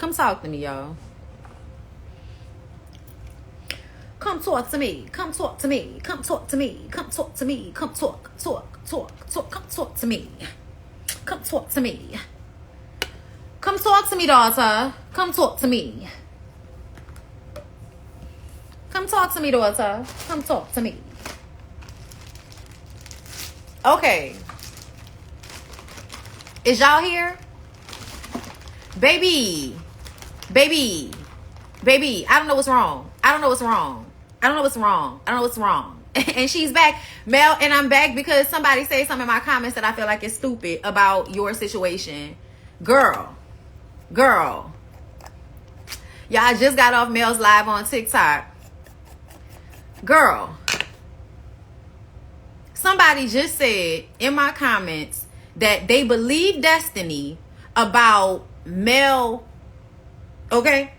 Come talk to me, y'all. Come talk to me. Come talk to me. Come talk to me. Come talk to me. Come talk to me. Come talk to me. Come talk to me, daughter. Come talk to me. Come talk to me, daughter. Come talk to me. Okay. Is y'all here? Baby. I don't know what's wrong. And she's back. Mel, and I'm back because somebody said something in my comments that I feel like is stupid about your situation. Girl. Y'all, I just got off Mel's live on TikTok. Girl. Somebody just said in my comments that they believe Destiny about Mel, okay?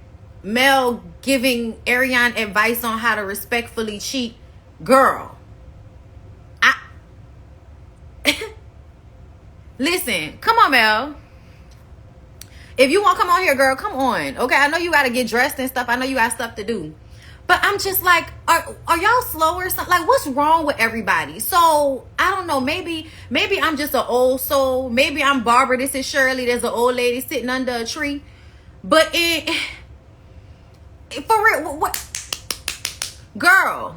Mel giving Ariane advice on how to respectfully cheat. Girl, listen, come on, Mel. If you want to come on here, girl, come on. Okay, I know you got to get dressed and stuff. I know you got stuff to do. But I'm just like, are y'all slow or something? Like, what's wrong with everybody? So, I don't know. Maybe I'm just an old soul. Maybe I'm Barbara. This is Shirley. There's an old lady sitting under a tree. But for real, what? Girl,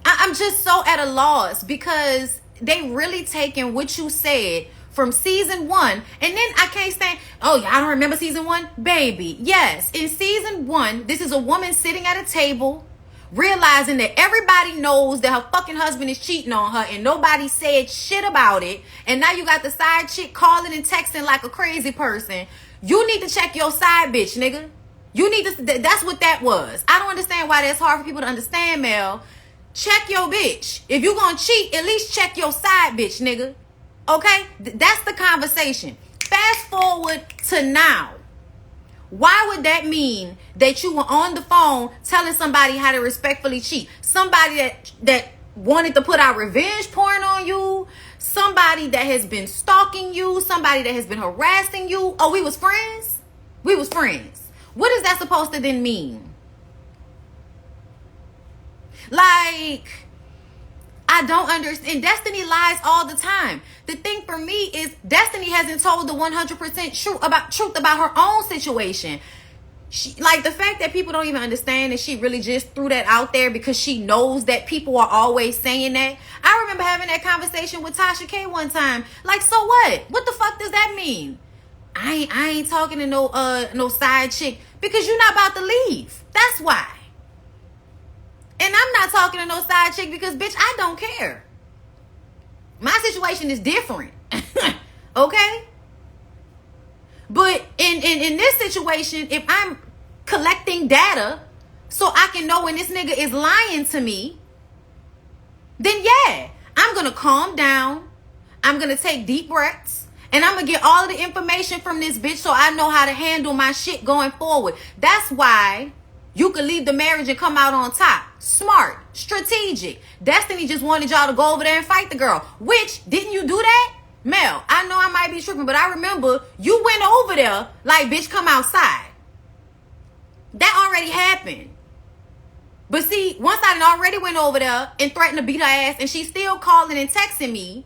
I'm just so at a loss because they really taking what you said from season 1, and then I can't stand, oh, y'all don't remember season 1? Baby, yes. In season 1, this is a woman sitting at a table, realizing that everybody knows that her fucking husband is cheating on her, and nobody said shit about it, and now you got the side chick calling and texting like a crazy person. You need to check your side bitch, nigga. You need to, that's what that was. I don't understand why that's hard for people to understand, Mel. Check your bitch. If you gonna cheat, at least check your side bitch, nigga. Okay? That's the conversation. Fast forward to now. Why would that mean that you were on the phone telling somebody how to respectfully cheat? Somebody that wanted to put out revenge porn on you? Somebody that has been stalking you? Somebody that has been harassing you? Oh, we was friends? We was friends. What is that supposed to then mean? Like, I don't understand. Destiny lies all the time. The thing for me is Destiny hasn't told the 100% truth about her own situation. Like the fact that people don't even understand that she really just threw that out there because she knows that people are always saying that. I remember having that conversation with Tasha K one time. Like, so what? What the fuck does that mean? I ain't talking to no side chick because you're not about to leave. That's why. And I'm not talking to no side chick because, bitch, I don't care. My situation is different. Okay? But in this situation, if I'm collecting data so I can know when this nigga is lying to me, then yeah, I'm going to calm down. I'm going to take deep breaths. And I'm going to get all of the information from this bitch so I know how to handle my shit going forward. That's why you could leave the marriage and come out on top. Smart. Strategic. Destiny just wanted y'all to go over there and fight the girl. Which, didn't you do that? Mel, I know I might be tripping, but I remember you went over there like, bitch, come outside. That already happened. But see, once I already went over there and threatened to beat her ass and she's still calling and texting me,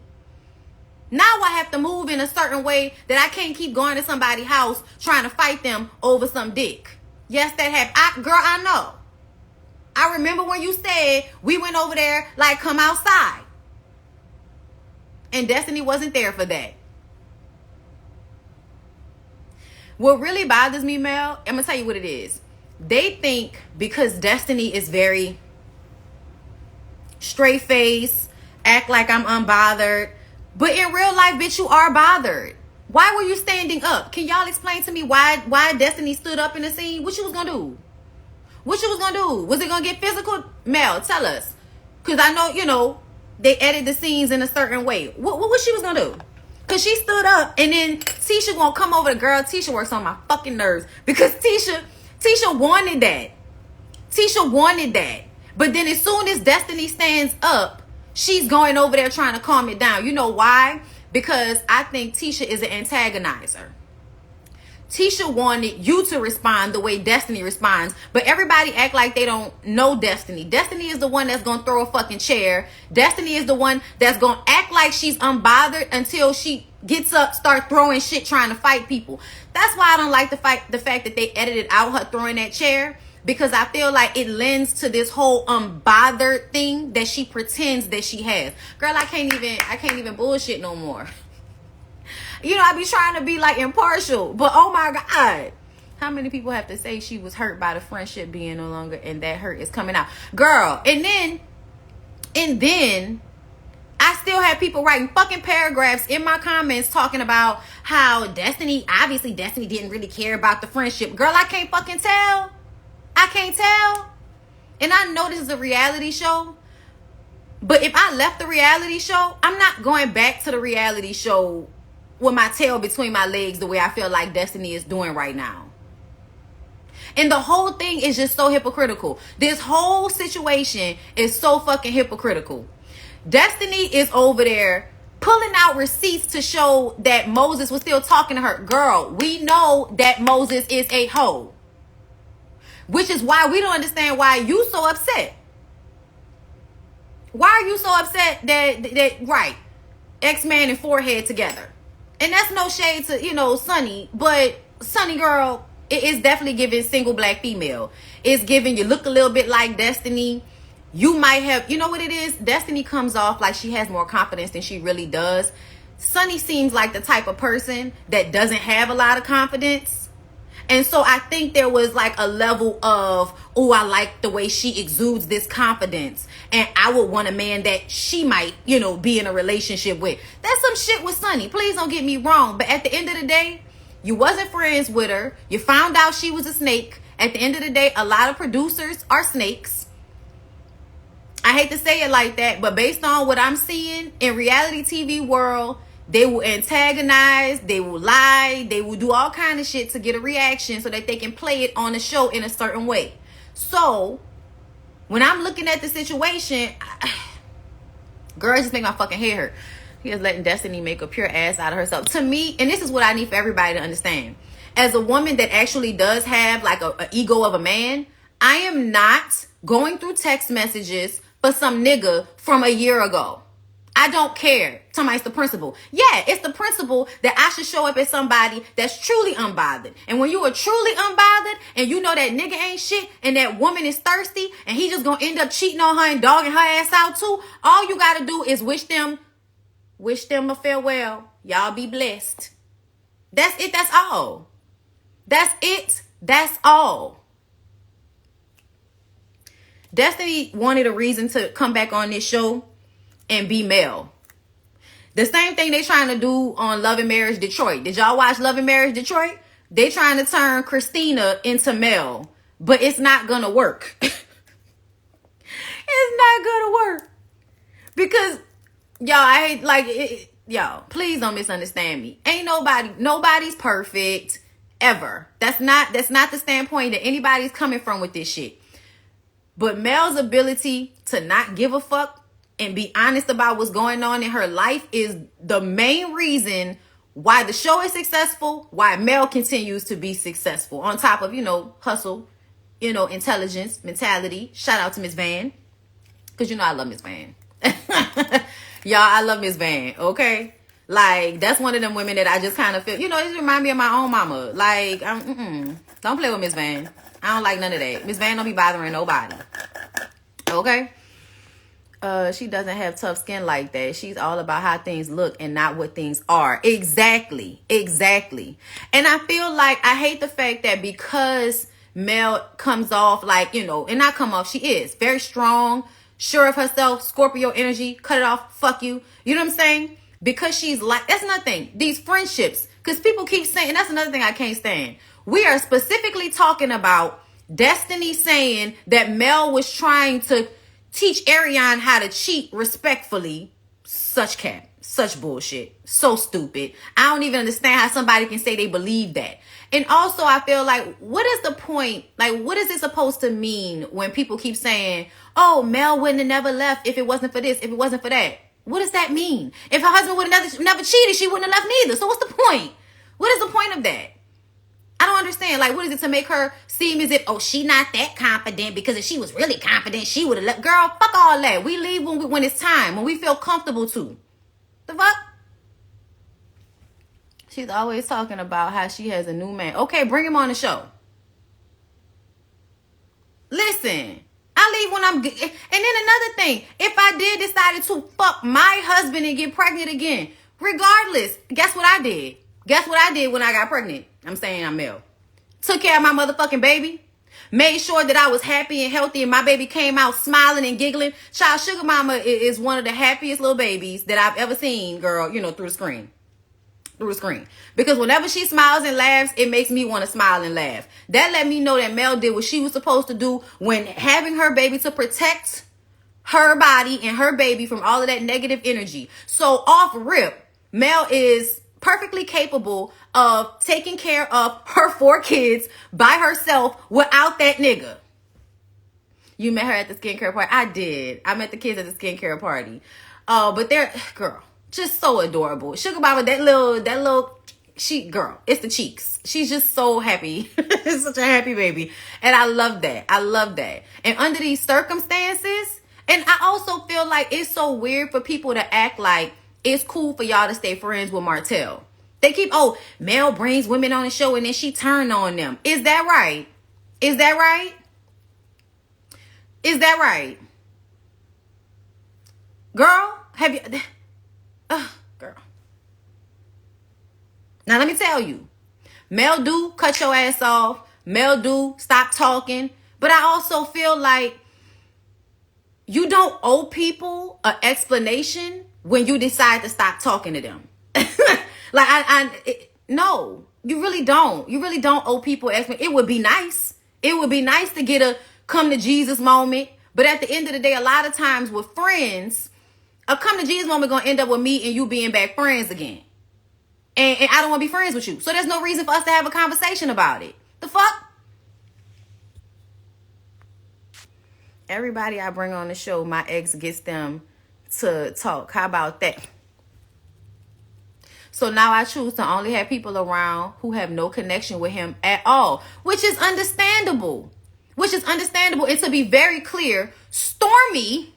now I have to move in a certain way that I can't keep going to somebody's house trying to fight them over some dick. Yes, that happened. Girl, I know. I remember when you said we went over there like, come outside. And Destiny wasn't there for that. What really bothers me, Mel, I'm going to tell you what it is. They think because Destiny is very straight face, act like I'm unbothered. But in real life, bitch, you are bothered. Why were you standing up? Can y'all explain to me why Destiny stood up in the scene? What you was going to do? What you was going to do? Was it going to get physical? Mel, tell us. Because I know, they edit the scenes in a certain way. What she was going to do? Because she stood up and then Tisha going to come over. The girl, Tisha works on my fucking nerves. Because Tisha wanted that. Tisha wanted that. But then as soon as Destiny stands up, she's going over there trying to calm it down. You know why? Because I think Tisha is an antagonizer. Tisha wanted you to respond the way Destiny responds, but everybody act like they don't know Destiny. Destiny is the one that's gonna throw a fucking chair. Destiny is the one that's gonna act like she's unbothered until she gets up, start throwing shit, trying to fight people. That's why I don't like the fact that they edited out her throwing that chair, because I feel like it lends to this whole unbothered thing that she pretends that she has. Girl, I can't even bullshit no more. You know, I be trying to be like impartial, but oh my God, how many people have to say she was hurt by the friendship being no longer, and that hurt is coming out, girl. And then I still have people writing fucking paragraphs in my comments talking about how Destiny didn't really care about the friendship. Girl, I can't fucking tell. I can't tell. And I know this is a reality show, but if I left the reality show, I'm not going back to the reality show with my tail between my legs the way I feel like Destiny is doing right now. And the whole thing is just so hypocritical. This whole situation is so fucking hypocritical. Destiny is over there pulling out receipts to show that Moses was still talking to her. Girl, we know that Moses is a hoe. Which is why we don't understand why you so upset. Why are you so upset that right, X-Man and Forehead together? And that's no shade to, you know, Sunny, but Sunny girl, it is definitely giving single black female. It's giving you look a little bit like Destiny. You might have, you know what it is? Destiny comes off like she has more confidence than she really does. Sunny seems like the type of person that doesn't have a lot of confidence. And so I think there was like a level of, oh, I like the way she exudes this confidence, and I would want a man that she might, you know, be in a relationship with. That's some shit with Sunny. Please don't get me wrong. But at the end of the day, you wasn't friends with her. You found out she was a snake. At the end of the day, a lot of producers are snakes. I hate to say it like that, but based on what I'm seeing in reality TV world, they will antagonize, they will lie, they will do all kind of shit to get a reaction so that they can play it on the show in a certain way. So, when I'm looking at the situation, girl, it just make my fucking hair hurt. He is letting Destiny make a pure ass out of herself. To me, and this is what I need for everybody to understand. As a woman that actually does have like an ego of a man, I am not going through text messages for some nigga from a year ago. I don't care. Somebody's the principle. Yeah, it's the principle that I should show up as somebody that's truly unbothered. And when you are truly unbothered and you know that nigga ain't shit and that woman is thirsty and he just gonna end up cheating on her and dogging her ass out too, all you gotta do is wish them a farewell. Y'all be blessed. That's it. That's all. That's it. That's all. Destiny wanted a reason to come back on this show and be Mel. The same thing they trying to do on Love and Marriage Detroit. Did y'all watch Love and Marriage Detroit? They trying to turn Christina into Mel, but it's not gonna work. It's not gonna work because y'all, I hate like it, y'all. Please don't misunderstand me. Ain't nobody's perfect ever. That's not the standpoint that anybody's coming from with this shit. But Mel's ability to not give a fuck and be honest about what's going on in her life is the main reason why the show is successful, why Mel continues to be successful. On top of, you know, hustle, you know, intelligence, mentality. Shout out to Miss Van. Because, you know, I love Miss Van. Y'all, I love Miss Van, okay? Like, that's one of them women that I just kind of feel, you know, it remind me of my own mama. Like, don't play with Miss Van. I don't like none of that. Miss Van don't be bothering nobody. Okay? She doesn't have tough skin like that. She's all about how things look and not what things are. Exactly. And I feel like I hate the fact that because Mel comes off like, you know, and not come off, she is very strong, sure of herself, Scorpio energy, cut it off, fuck you. You know what I'm saying? Because she's like, that's nothing. These friendships, because people keep saying, and that's another thing I can't stand. We are specifically talking about Destiny saying that Mel was trying to teach Ariane how to cheat respectfully. Such cap. Such bullshit. So stupid. I don't even understand how somebody can say they believe that. And also, I feel like, what is the point? Like, what is it supposed to mean when people keep saying, oh, Mel wouldn't have never left if it wasn't for this, if it wasn't for that? What does that mean? If her husband would have never cheated, she wouldn't have left neither. So what's the point? What is the point of that? don't understand. Like, what is it to make her seem as if, oh, she not that confident, because if she was really confident, she would have left. Girl, fuck all that. We leave when it's time, when we feel comfortable to. The fuck? She's always talking about how she has a new man. Okay, bring him on the show. Listen, I leave when I'm good. And then another thing, if I did decided to fuck my husband and get pregnant again, regardless, guess what I did? Guess what I did when I got pregnant? I'm saying I'm male. Took care of my motherfucking baby. Made sure that I was happy and healthy, and my baby came out smiling and giggling. Child, Sugar Mama is one of the happiest little babies that I've ever seen, girl, you know, through the screen. Because whenever she smiles and laughs, it makes me want to smile and laugh. That let me know that Mel did what she was supposed to do when having her baby, to protect her body and her baby from all of that negative energy. So off rip, Mel is perfectly capable of taking care of her 4 kids by herself without that nigga. You met her at the skincare party? I did. I met the kids at the skincare party. But they're, girl, just so adorable. Sugar Mama, that little, she, girl, it's the cheeks. She's just so happy. It's such a happy baby. And I love that. I love that. And under these circumstances, and I also feel like it's so weird for people to act like it's cool for y'all to stay friends with Martell. They keep, oh, Mel brings women on the show and then she turned on them. Is that right? Is that right? Is that right? Girl, have you... girl. Now let me tell you, Mel do cut your ass off. Mel do stop talking. But I also feel like you don't owe people an explanation when you decide to stop talking to them. No, you really don't. You really don't owe people an explanation. It would be nice. It would be nice to get a come to Jesus moment. But at the end of the day, a lot of times with friends, a come to Jesus moment gonna end up with me and you being back friends again. And I don't want to be friends with you. So there's no reason for us to have a conversation about it. The fuck? Everybody I bring on the show, my ex gets them to talk. How about that? So now I choose to only have people around who have no connection with him at all, which is understandable. And to be very clear, Stormy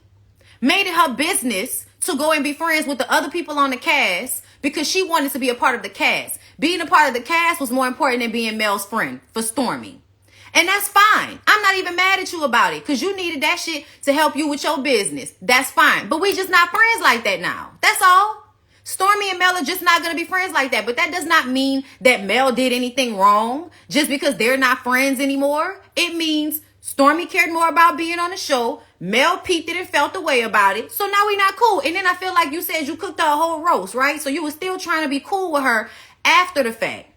made it her business to go and be friends with the other people on the cast because she wanted to be a part of the cast. Being a part of the cast was more important than being Mel's friend for Stormy. And that's fine. I'm not even mad at you about it because you needed that shit to help you with your business. That's fine. But we just not friends like that now. That's all. Stormy and Mel are just not going to be friends like that. But that does not mean that Mel did anything wrong just because they're not friends anymore. It means Stormy cared more about being on the show. Mel peeped it and felt the way about it. So now we not cool. And then I feel like you said you cooked her a whole roast, right? So you were still trying to be cool with her after the fact.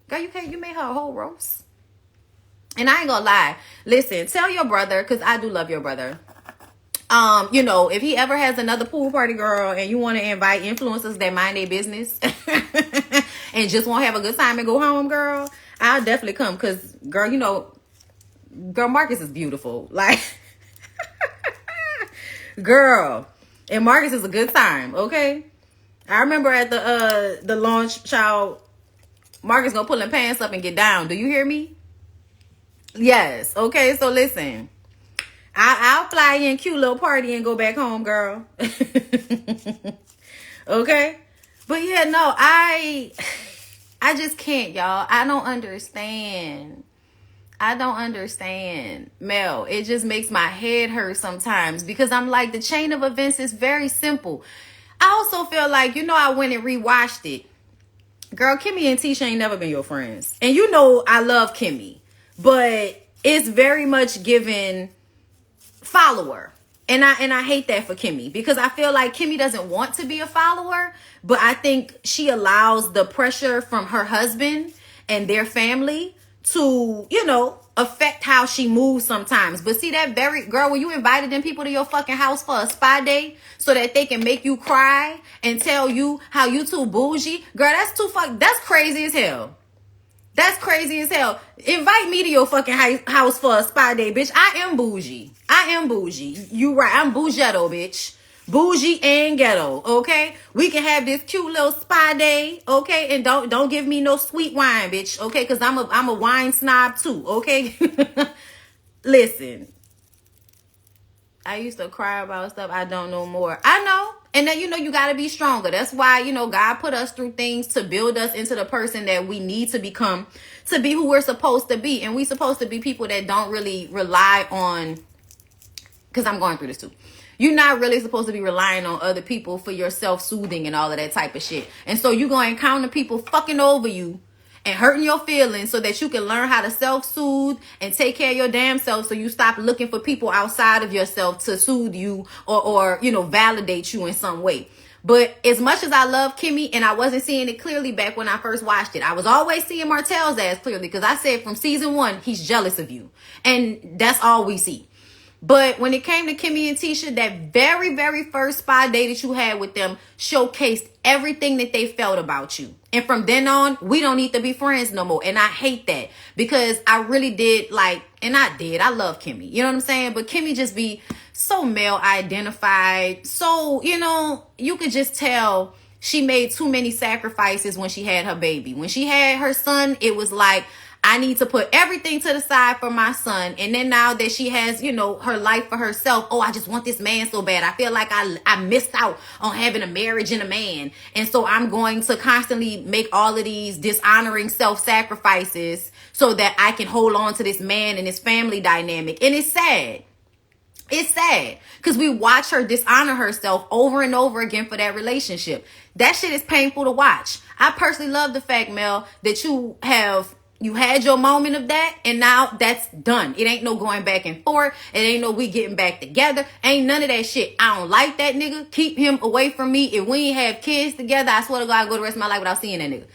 Girl, you made her a whole roast. And I ain't gonna lie. Listen, tell your brother, because I do love your brother. You know, if he ever has another pool party, girl, and you want to invite influencers that mind their business and just want to have a good time and go home, girl, I'll definitely come. Because, girl, you know, girl, Marcus is beautiful. Like, girl, and Marcus is a good time, okay? I remember at the launch, child, Marcus gonna pull them pants up and get down. Do you hear me? Yes. Okay, so listen. I'll fly in cute little party and go back home, girl. Okay? But yeah, no, I just can't, y'all. I don't understand. Mel, it just makes my head hurt sometimes because I'm like, the chain of events is very simple. I also feel like, you know, I went and rewatched it. Girl, Kimmy and Tisha ain't never been your friends. And you know I love Kimmy. But it's very much given follower. And I hate that for Kimmy because I feel like Kimmy doesn't want to be a follower, but I think she allows the pressure from her husband and their family to, you know, affect how she moves sometimes. But see, that very girl, when you invited them people to your fucking house for a spa day so that they can make you cry and tell you how you too bougie, girl, that's crazy as hell. That's crazy as hell. Invite me to your fucking house for a spa day, bitch. I am bougie. You right. I'm bougetto, bitch. bougie and ghetto, okay? We can have this cute little spa day, okay? And don't give me no sweet wine, bitch, okay? Because I'm a wine snob too, okay? Listen, I used to cry about stuff I don't know more. I know. And then, you got to be stronger. That's why, God put us through things to build us into the person that we need to become, to be who we're supposed to be. And we're supposed to be people that don't really rely on, because I'm going through this too. You're not really supposed to be relying on other people for your self-soothing and all of that type of shit. And so you're going to encounter people fucking over you and hurting your feelings so that you can learn how to self-soothe and take care of your damn self, so you stop looking for people outside of yourself to soothe you or validate you in some way. But as much as I love Kimmy, and I wasn't seeing it clearly back when I first watched it, I was always seeing Martell's ass clearly, because I said from season 1, he's jealous of you. And that's all we see. But when it came to Kimmy and Tisha, that very, very first spa day that you had with them showcased everything that they felt about you. And from then on, we don't need to be friends no more. And I hate that, because I really did I love Kimmy. You know what I'm saying? But Kimmy just be so male identified. So, you could just tell she made too many sacrifices when she had her baby. When she had her son, it was like, I need to put everything to the side for my son. And then now that she has, her life for herself, I just want this man so bad. I feel like I missed out on having a marriage and a man. And so I'm going to constantly make all of these dishonoring self-sacrifices so that I can hold on to this man and his family dynamic. And it's sad. It's sad because we watch her dishonor herself over and over again for that relationship. That shit is painful to watch. I personally love the fact, Mel, that you had your moment of that, and now that's done. It ain't no going back and forth. It ain't no we getting back together. Ain't none of that shit. I don't like that nigga. Keep him away from me. If we ain't have kids together, I swear to God, I'll go the rest of my life without seeing that nigga.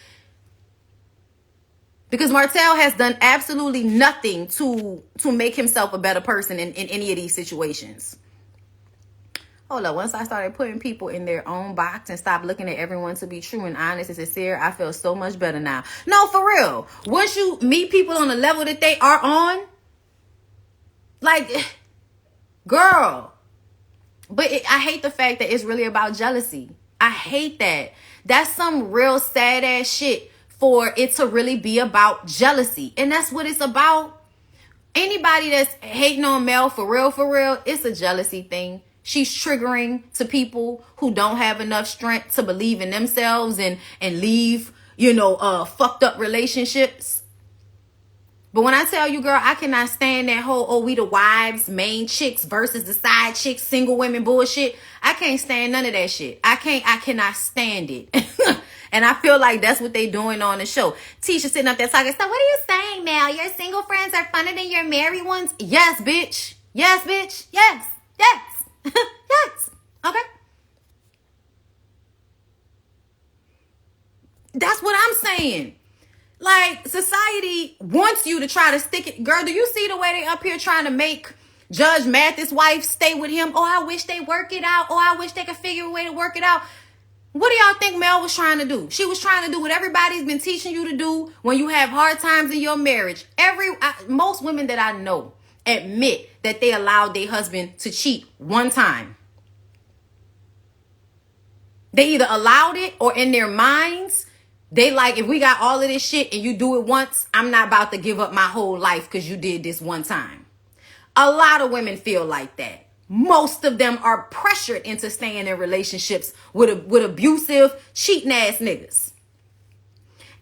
Because Martell has done absolutely nothing to make himself a better person in any of these situations. Hold up, once I started putting people in their own box and stopped looking at everyone to be true and honest and sincere, I feel so much better now. No, for real. Once you meet people on the level that they are on, like, girl. But I hate the fact that it's really about jealousy. I hate that. That's some real sad ass shit for it to really be about jealousy. And that's what it's about. Anybody that's hating on Mel for real, it's a jealousy thing. She's triggering to people who don't have enough strength to believe in themselves and leave, fucked up relationships. But when I tell you, girl, I cannot stand that whole, we the wives, main chicks versus the side chicks, single women bullshit. I can't stand none of that shit. I cannot stand it. And I feel like that's what they doing on the show. Tisha sitting up there talking, so what are you saying now? Your single friends are funner than your married ones? Yes, bitch. Yes, bitch. Yes. Yes. Yes. Okay. That's what I'm saying. Like, society wants you to try to stick it. Girl, do you see the way they up here trying to make Judge Mathis' wife stay with him? Oh, I wish they work it out. Oh, I wish they could figure a way to work it out. What do y'all think Mel was trying to do? She was trying to do what everybody's been teaching you to do when you have hard times in your marriage. Most women that I know admit that they allowed their husband to cheat one time. They either allowed it or in their minds, they like, if we got all of this shit and you do it once, I'm not about to give up my whole life because you did this one time. A lot of women feel like that. Most of them are pressured into staying in relationships with abusive, cheating ass niggas.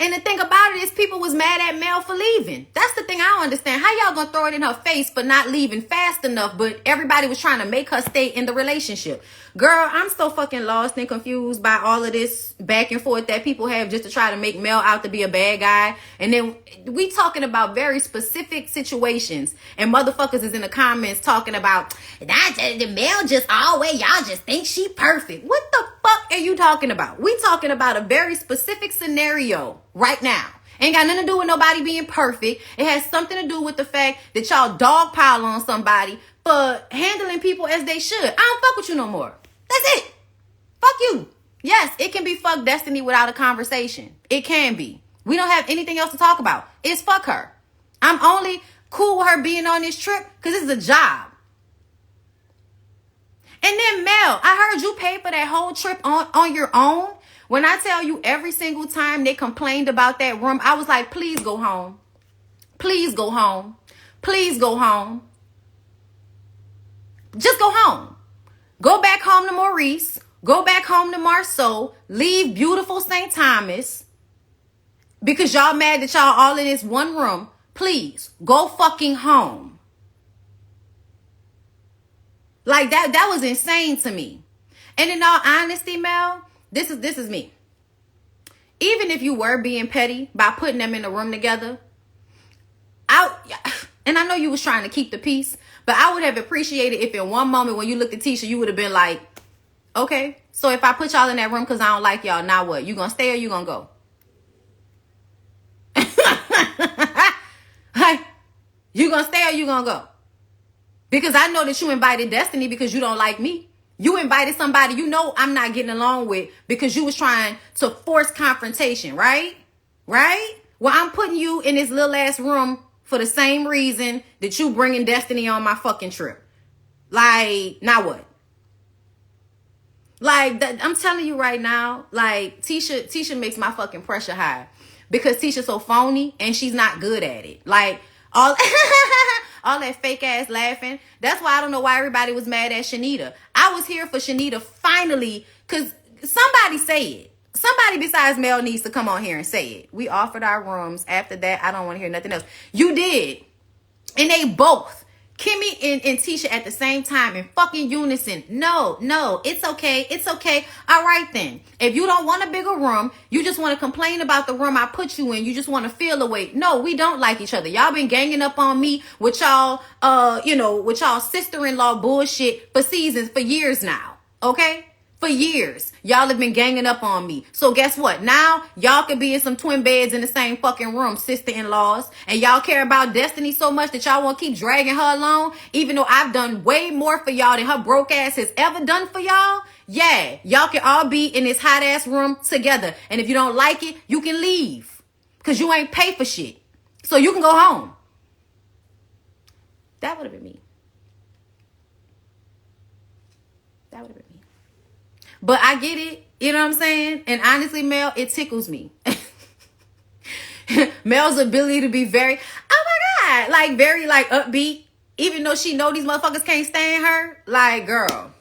And the thing about it is people was mad at Mel for leaving. That's the thing I don't understand. How y'all gonna throw it in her face for not leaving fast enough, but everybody was trying to make her stay in the relationship? Girl, I'm so fucking lost and confused by all of this back and forth that people have just to try to make Mel out to be a bad guy. And then we talking about very specific situations, and motherfuckers is in the comments talking about, the Mel just always, y'all just think she perfect. What the fuck are you talking about? We talking about a very specific scenario right now. Ain't got nothing to do with nobody being perfect. It has something to do with the fact that y'all dogpile on somebody for handling people as they should. I don't fuck with you no more. That's it. Fuck you. Yes, it can be fuck Destiny without a conversation. It can be. We don't have anything else to talk about. It's fuck her. I'm only cool with her being on this trip because this is a job. And then Mel, I heard you paid for that whole trip on your own. When I tell you every single time they complained about that room, I was like, please go home. Please go home. Please go home. Just go home. Go back home to Maurice. Go back home to Marceau. Leave beautiful St. Thomas. Because y'all mad that y'all all in this one room. Please, go fucking home. Like, that was insane to me. And in all honesty, Mel, this is me. Even if you were being petty by putting them in a room together, and I know you was trying to keep the peace, but I would have appreciated if in one moment when you looked at Tisha, you would have been like, okay, so if I put y'all in that room because I don't like y'all, now what? You gonna stay or you gonna go? You gonna stay or you gonna go? Because I know that you invited Destiny because you don't like me. You invited somebody you know I'm not getting along with because you was trying to force confrontation, right? Right? Well, I'm putting you in this little ass room for the same reason that you bringing Destiny on my fucking trip. Like, now what? Like, I'm telling you right now, like, Tisha makes my fucking pressure high because Tisha's so phony and she's not good at it. Like, all that fake ass laughing. That's why I don't know why everybody was mad at Shanita. I was here for Shanita finally, because somebody say it. Somebody besides Mel needs to come on here and say it. We offered our rooms. After that, I don't want to hear nothing else. You did. And they both, Kimmy and Tisha at the same time in fucking unison. No, it's okay. It's okay. All right then. If you don't want a bigger room, you just want to complain about the room I put you in. You just want to feel away. No, we don't like each other. Y'all been ganging up on me with y'all, with y'all sister-in-law bullshit for seasons, for years now. Okay? For years, y'all have been ganging up on me. So guess what? Now, y'all can be in some twin beds in the same fucking room, sister-in-laws. And y'all care about Destiny so much that y'all want to keep dragging her along. Even though I've done way more for y'all than her broke ass has ever done for y'all. Yeah, y'all can all be in this hot ass room together. And if you don't like it, you can leave. Because you ain't pay for shit. So you can go home. That would have been me. That would have been me. But I get it. You know what I'm saying? And honestly, Mel, it tickles me. Mel's ability to be very, oh my God, like very like upbeat. Even though she know these motherfuckers can't stand her. Like, girl,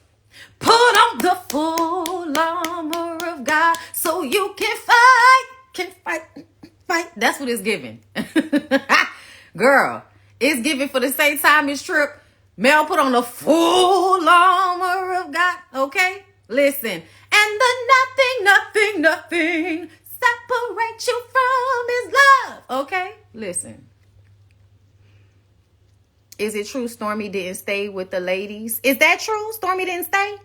put on the full armor of God so you can fight. That's what it's giving. Girl, it's giving for the same time as trip. Mel put on the full armor of God. Okay? Listen, and the nothing separates you from his love. Okay? Listen. Is it true Stormy didn't stay with the ladies? Is that true? Stormy didn't stay?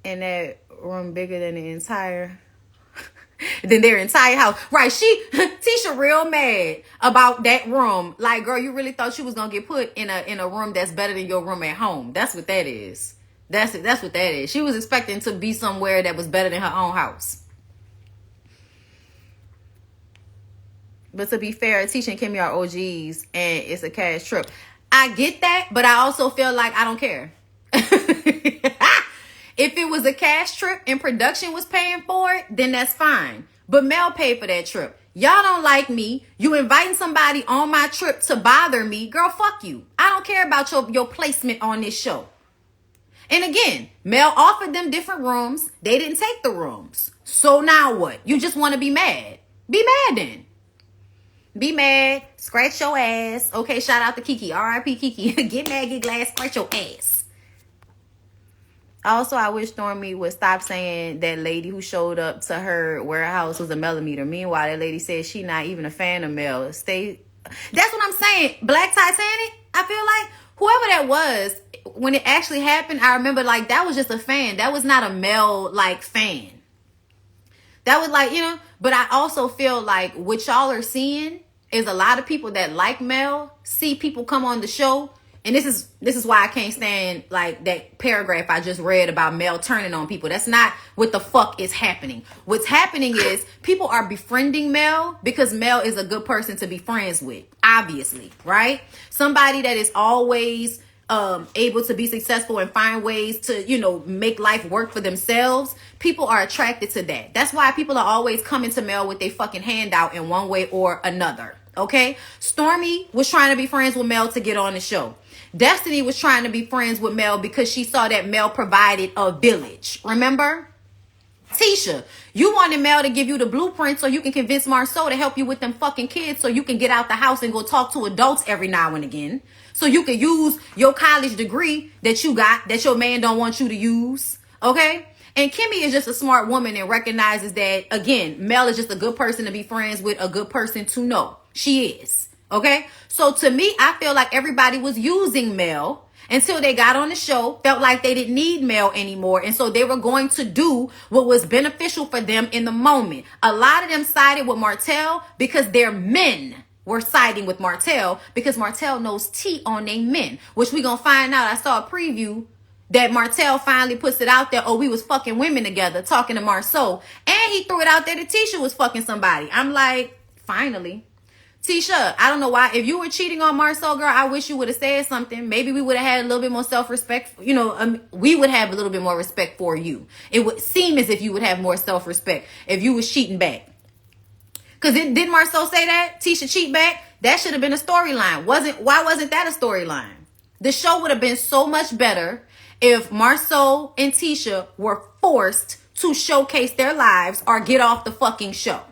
In that room bigger than their entire house. Right, Tisha real mad about that room. Like, girl, you really thought you was gonna get put in a room that's better than your room at home. That's what that is. That's what that is. She was expecting to be somewhere that was better than her own house. But to be fair, Tisha and Kimmy are OGs and it's a cash trip. I get that, but I also feel like I don't care. If it was a cash trip and production was paying for it, then that's fine. But Mel paid for that trip. Y'all don't like me. You inviting somebody on my trip to bother me. Girl, fuck you. I don't care about your placement on this show. And again, Mel offered them different rooms. They didn't take the rooms. So now what? You just want to be mad. Be mad then. Be mad. Scratch your ass. Okay, shout out to Kiki. R.I.P. Kiki. Get mad, get glad, scratch your ass. Also, I wish Stormy would stop saying that lady who showed up to her warehouse was a millimeter. Meanwhile, that lady said she not even a fan of Mel. That's what I'm saying. Black Titanic, I feel like whoever that was, when it actually happened, I remember like that was just a fan. That was not a Mel like fan. That was like, but I also feel like what y'all are seeing is a lot of people that like Mel see people come on the show. And this is why I can't stand like that paragraph I just read about Mel turning on people. That's not what the fuck is happening. What's happening is people are befriending Mel because Mel is a good person to be friends with. Obviously, right? Somebody that is always able to be successful and find ways to, you know, make life work for themselves, people are attracted to that. That's why people are always coming to Mel with their fucking handout in one way or another. Okay? Stormy was trying to be friends with Mel to get on the show. Destiny was trying to be friends with Mel because she saw that Mel provided a village. Remember? Tisha, you wanted Mel to give you the blueprint so you can convince Marceau to help you with them fucking kids so you can get out the house and go talk to adults every now and again. So you can use your college degree that you got that your man don't want you to use. Okay? And Kimmy is just a smart woman and recognizes that, again, Mel is just a good person to be friends with, a good person to know. She is. Okay? So to me, I feel like everybody was using Mel until they got on the show, felt like they didn't need Mel anymore. And so they were going to do what was beneficial for them in the moment. A lot of them sided with Martell because their men were siding with Martell because Martell knows tea on they men, which we gonna find out. I saw a preview that Martell finally puts it out there. Oh, we was fucking women together talking to Marceau. And he threw it out there that Tisha was fucking somebody. I'm like, finally. Tisha, I don't know why. If you were cheating on Marceau, girl, I wish you would have said something. Maybe we would have had a little bit more self-respect. You know, we would have a little bit more respect for you. It would seem as if you would have more self-respect if you was cheating back. Because didn't Marceau say that? Tisha cheat back? That should have been a storyline. Why wasn't that a storyline? The show would have been so much better if Marceau and Tisha were forced to showcase their lives or get off the fucking show.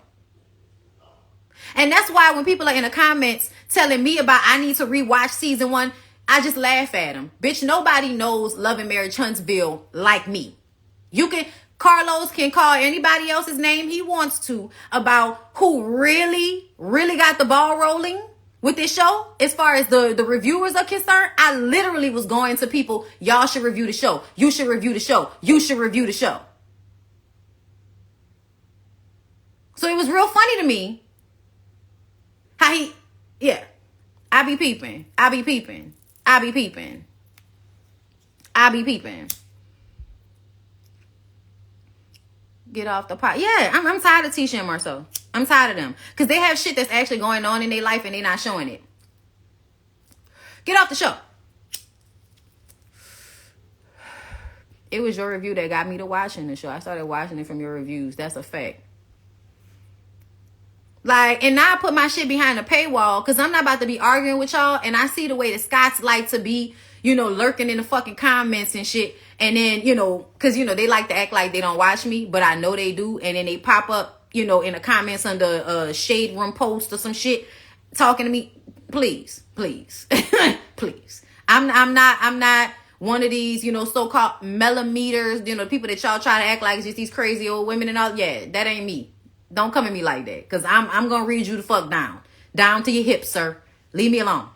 And that's why when people are in the comments telling me about I need to rewatch season 1, I just laugh at them. Bitch, nobody knows Love and Marriage Huntsville like me. Carlos can call anybody else's name he wants to about who really got the ball rolling with this show. As far as the reviewers are concerned, I literally was going to people, y'all should review the show. You should review the show. You should review the show. So it was real funny to me. I be peeping. Get off the pot. Yeah, I'm tired of Tisha and Marceau. I'm tired of them. Because they have shit that's actually going on in their life and they're not showing it. Get off the show. It was your review that got me to watching the show. I started watching it from your reviews. That's a fact. Like, and now I put my shit behind a paywall because I'm not about to be arguing with y'all. And I see the way the Scots like to be, you know, lurking in the fucking comments and shit. And then, you know, because, you know, they like to act like they don't watch me, but I know they do. And then they pop up, you know, in the comments under a shade room post or some shit talking to me. Please. Please. I'm not one of these, you know, so-called millimeters, you know, people that y'all try to act like it's just these crazy old women and all. Yeah, that ain't me. Don't come at me like that. Because I'm going to read you the fuck down. Down to your hips, sir. Leave me alone.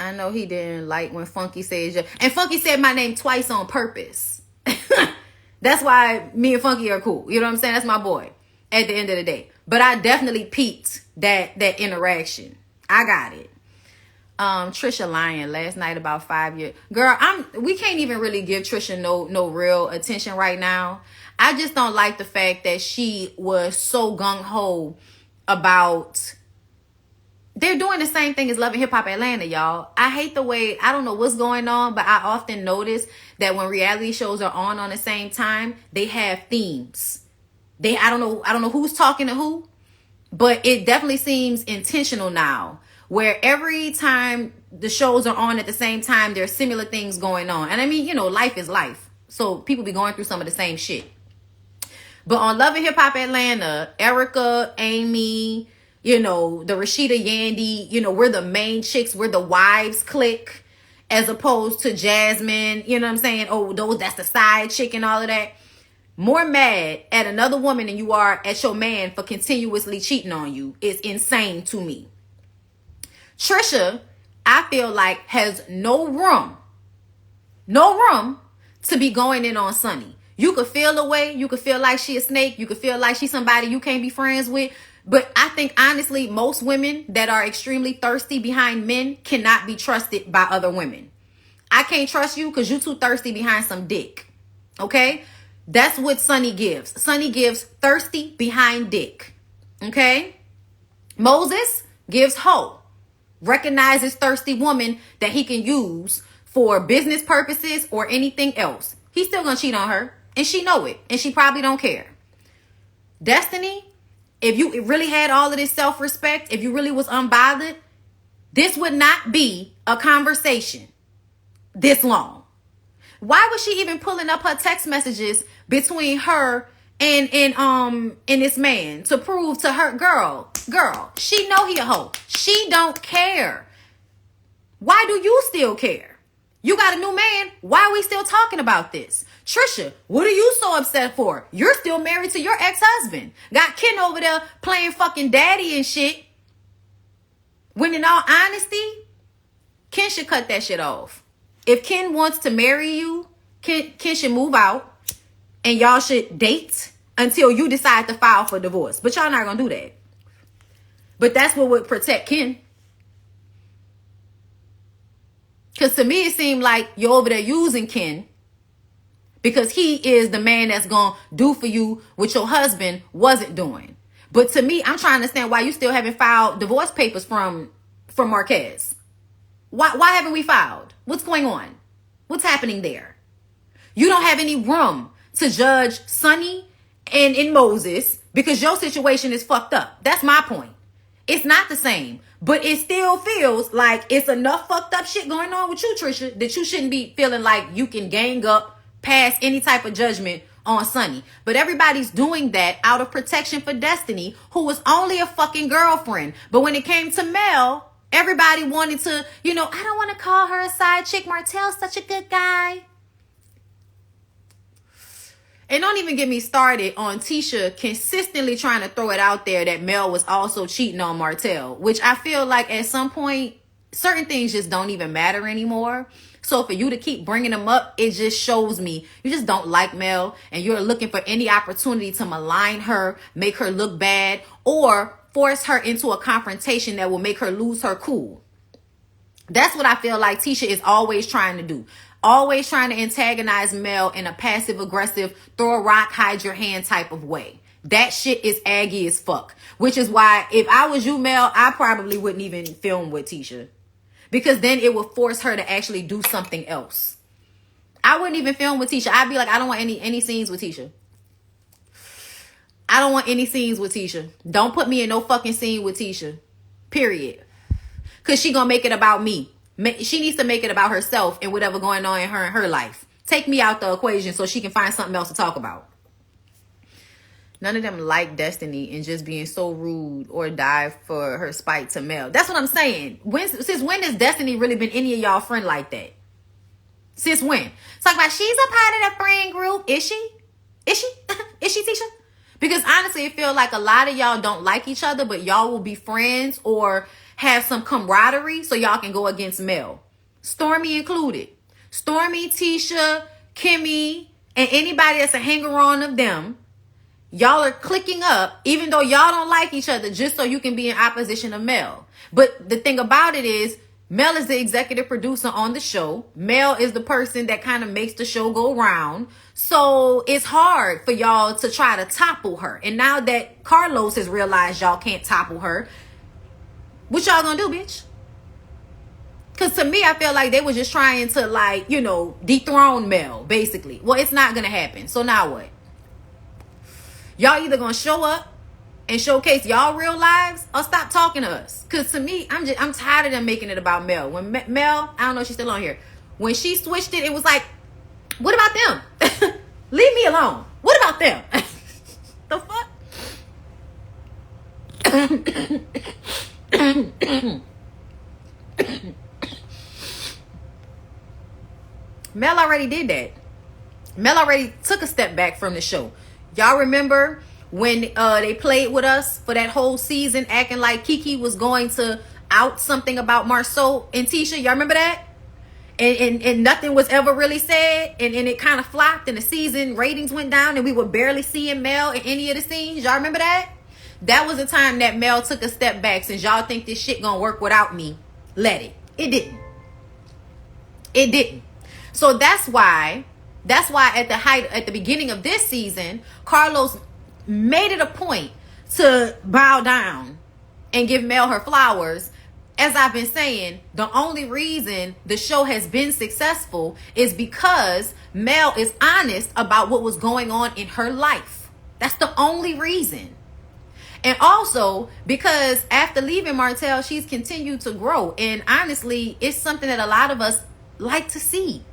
I know he didn't like when Funky said... And Funky said my name twice on purpose. That's why me and Funky are cool. You know what I'm saying? That's my boy. At the end of the day. But I definitely peeped that interaction. I got it. Trisha lying last night about 5 years. Girl, we can't even really give Trisha no real attention right now. I just don't like the fact that she was so gung-ho about... They're doing the same thing as Love and Hip Hop Atlanta, y'all. I hate the way... I don't know what's going on, but I often notice that when reality shows are on the same time, they have themes. I don't know who's talking to who, but it definitely seems intentional now. Where every time the shows are on at the same time, there are similar things going on. And I mean, you know, life is life. So people be going through some of the same shit. But on Love and Hip Hop Atlanta, Erica, Amy, you know, the Rashida Yandy, you know, we're the main chicks. We're the wives clique. As opposed to Jasmine, you know what I'm saying? Oh, that's the side chick and all of that. More mad at another woman than you are at your man for continuously cheating on you is insane to me. Trisha, I feel like, has no room to be going in on Sunny. You could feel the way, you could feel like she a snake, you could feel like she's somebody you can't be friends with. But I think, honestly, most women that are extremely thirsty behind men cannot be trusted by other women. I can't trust you because you too thirsty behind some dick. Okay? That's what Sunny gives. Sunny gives thirsty behind dick. Okay? Moses gives hoe. recognize this thirsty woman that he can use for business purposes or anything else, he's still gonna cheat on her, and she know it, and she probably don't care. Destiny, if you really had all of this self-respect, if you really was unbothered, this would not be a conversation this long. Why was she even pulling up her text messages between her and this man to prove to her, girl, she know he a hoe. She don't care. Why do you still care? You got a new man. Why are we still talking about this? Trisha, what are you so upset for? You're still married to your ex-husband. Got Ken over there playing fucking daddy and shit. When in all honesty, Ken should cut that shit off. If Ken wants to marry you, Ken should move out and y'all should date until you decide to file for divorce. But y'all not gonna do that. But that's what would protect Ken. Because to me, it seemed like you're over there using Ken because he is the man that's gonna do for you what your husband wasn't doing. But to me, I'm trying to understand why you still haven't filed divorce papers from Marquez. Why haven't we filed? What's going on? What's happening there? You don't have any room to judge Sonny and Moses because your situation is fucked up. That's my point. It's not the same, but it still feels like it's enough fucked up shit going on with you, Trisha, that you shouldn't be feeling like you can gang up past any type of judgment on Sonny. But everybody's doing that out of protection for Destiny, who was only a fucking girlfriend. But when it came to Mel, everybody wanted to, I don't want to call her a side chick. Martell's such a good guy. And don't even get me started on Tisha consistently trying to throw it out there that Mel was also cheating on Martell, which I feel like at some point, certain things just don't even matter anymore. So for you to keep bringing them up, it just shows me you just don't like Mel and you're looking for any opportunity to malign her, make her look bad, or force her into a confrontation that will make her lose her cool. That's what I feel like Tisha is always trying to do. Always trying to antagonize Mel in a passive aggressive, throw a rock, hide your hand type of way. That shit is aggy as fuck. Which is why if I was you, Mel, I probably wouldn't even film with Tisha. Because then it would force her to actually do something else. I wouldn't even film with Tisha. I'd be like, I don't want any scenes with Tisha. I don't want any scenes with Tisha. Don't put me in no fucking scene with Tisha. Period. Because she gonna make it about me. She needs to make it about herself and whatever going on in her life. Take me out the equation so she can find something else to talk about. None of them like Destiny and just being so rude or die for her spite to Mel. That's what I'm saying. Since when has Destiny really been any of y'all friend like that? Since when? Talk about she's a part of the friend group. Is she? Is she? Is she, Tisha? Because honestly, it feels like a lot of y'all don't like each other, but y'all will be friends or have some camaraderie so y'all can go against Mel. Stormy included. Stormy, Tisha, Kimmy, and anybody that's a hanger-on of them. Y'all are clicking up, even though y'all don't like each other, just so you can be in opposition of Mel. But the thing about it is, Mel is the executive producer on the show. Mel is the person that kind of makes the show go round. So it's hard for y'all to try to topple her. And now that Carlos has realized y'all can't topple her, what y'all gonna do, bitch? Because to me, I feel like they were just trying to, dethrone Mel, basically. Well, it's not gonna happen. So now what? Y'all either gonna show up and showcase y'all real lives or stop talking to us. Because to me, I'm tired of them making it about Mel. When Mel, I don't know if she's still on here. When she switched it, it was like, what about them? Leave me alone. What about them? The fuck? Mel already did that. Mel already took a step back from the show. Y'all remember when they played with us for that whole season acting like Kiki was going to out something about Marceau and Tisha? Y'all remember that? And nothing was ever really said, and it kind of flopped, and the season ratings went down, and we were barely seeing Mel in any of the scenes. Y'all remember that? That was the time that Mel took a step back. Since y'all think this shit gonna work without me, let it. It didn't. It didn't. So that's why at the beginning of this season, Carlos made it a point to bow down and give Mel her flowers as I've been saying, the only reason the show has been successful is because Mel is honest about what was going on in her life. That's the only reason. And also because after leaving Martell, she's continued to grow. And honestly, it's something that a lot of us like to see.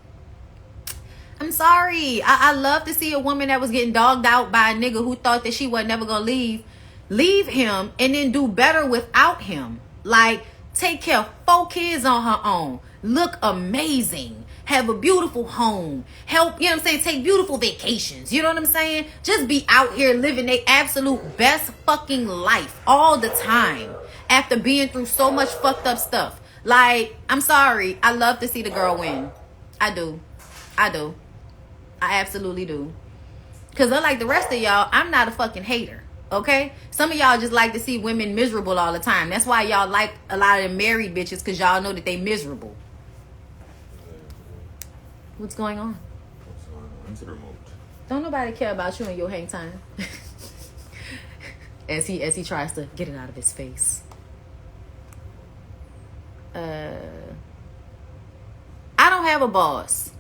I'm sorry. I love to see a woman that was getting dogged out by a nigga who thought that she was never gonna leave him and then do better without him. Like, take care of 4 kids on her own. Look amazing. Have a beautiful home. Help, you know what I'm saying? Take beautiful vacations. You know what I'm saying? Just be out here living their absolute best fucking life all the time after being through so much fucked up stuff. Like, I'm sorry. I love to see the girl win. I do. I absolutely do. Because unlike the rest of y'all, I'm not a fucking hater. Okay? Some of y'all just like to see women miserable all the time. That's why y'all like a lot of them married bitches, because y'all know that they miserable. What's going on? Into the remote. Don't nobody care about you and your hang time. as he tries to get it out of his face. I don't have a boss.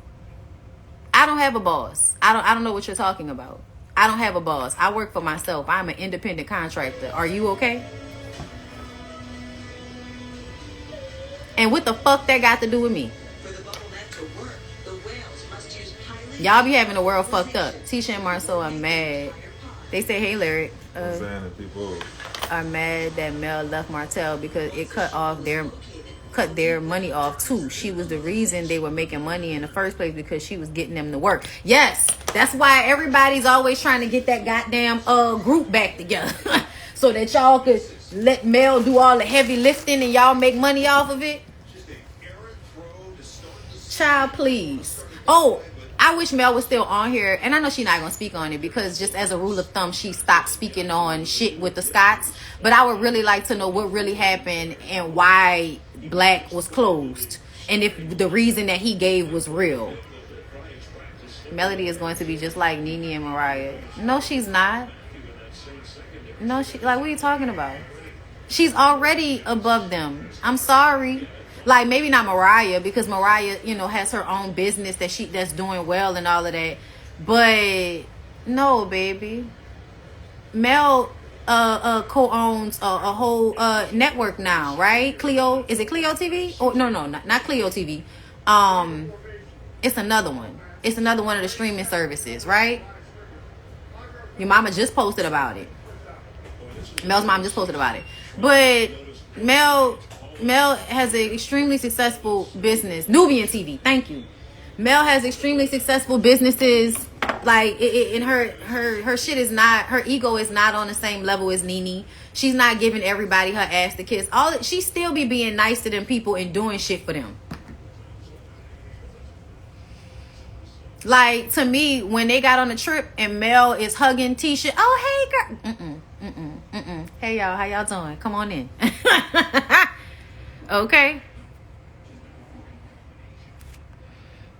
I don't know what you're talking about. I don't have a boss. I work for myself. I'm an independent contractor. Are you okay? And what the fuck that got to do with me? Y'all be having the world fucked up. Tisha and Marceau are mad. They say, hey, Larry, people are mad that Mel left Martell because it cut their money off too. She was the reason they were making money in the first place, because she was getting them to work. Yes, that's why everybody's always trying to get that goddamn group back together so that y'all could let Mel do all the heavy lifting and y'all make money off of it. Child, please. Oh, I wish Mel was still on here, and I know she's not gonna speak on it because just as a rule of thumb, she stopped speaking on shit with the Scotts. But I would really like to know what really happened and why Black was closed, and if the reason that he gave was real. Melody is going to be just like Nene and Mariah. No, she's not. No, she, like, what are you talking about? She's already above them. I'm sorry. Like, maybe not Mariah, because Mariah, you know, has her own business that's doing well and all of that. But no, baby. Mel co-owns a whole network now, right? Clio, is it Clio TV? Oh, no, not Clio TV. It's another one. It's another one of the streaming services, right? Your mama just posted about it. Mel's mom just posted about it. But Mel has an extremely successful business. Nubian TV, thank you. Mel has extremely successful businesses. Like, and her shit is not, her ego is not on the same level as Nene. She's not giving everybody her ass to kiss. She still be being nice to them people and doing shit for them. Like, to me, when they got on the trip and Mel is hugging Tisha, oh, hey, girl. Hey, y'all, how y'all doing? Come on in. Okay.